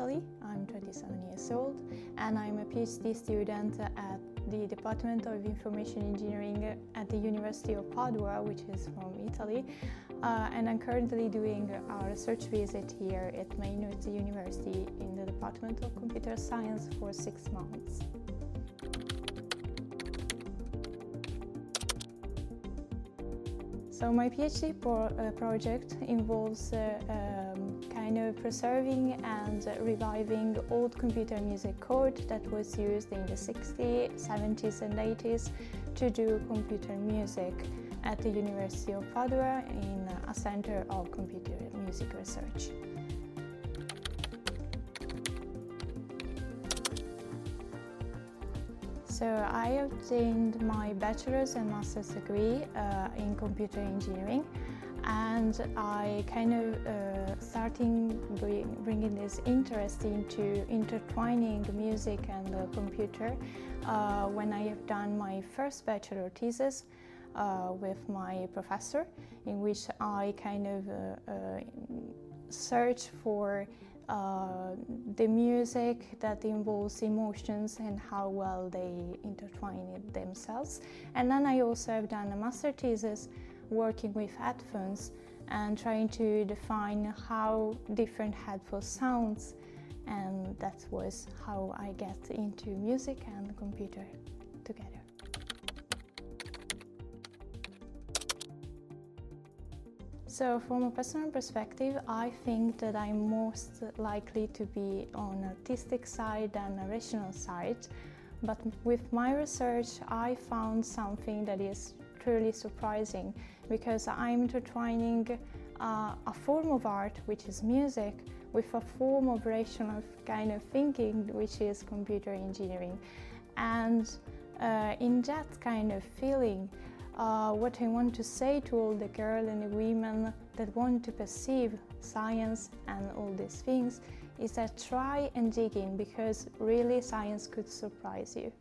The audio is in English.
Italy. I'm 27 years old and I'm a PhD student at the Department of Information Engineering at the University of Padua, which is from Italy. And I'm currently doing a research visit here at my university in the Department of Computer Science for 6 months. So my PhD project involves kind of preserving and reviving old computer music code that was used in the 60s, 70s and 80s to do computer music at the University of Padua in a Centre of Computer Music Research. So I obtained my bachelor's and master's degree in computer engineering, and I kind of starting bringing this interest into intertwining music and the computer when I have done my first bachelor thesis with my professor, in which I kind of search for the music that involves emotions and how well they intertwine it themselves. And then I also have done a master thesis working with headphones and trying to define how different headphones sounds, and that was how I get into music and computer together. So from a personal perspective, I think that I'm most likely to be on artistic side than a rational side. But with my research, I found something that is truly surprising, because I'm intertwining a form of art, which is music, with a form of rational kind of thinking, which is computer engineering. And in that kind of feeling, what I want to say to all the girls and the women that want to perceive science and all these things is that try and dig in, because really science could surprise you.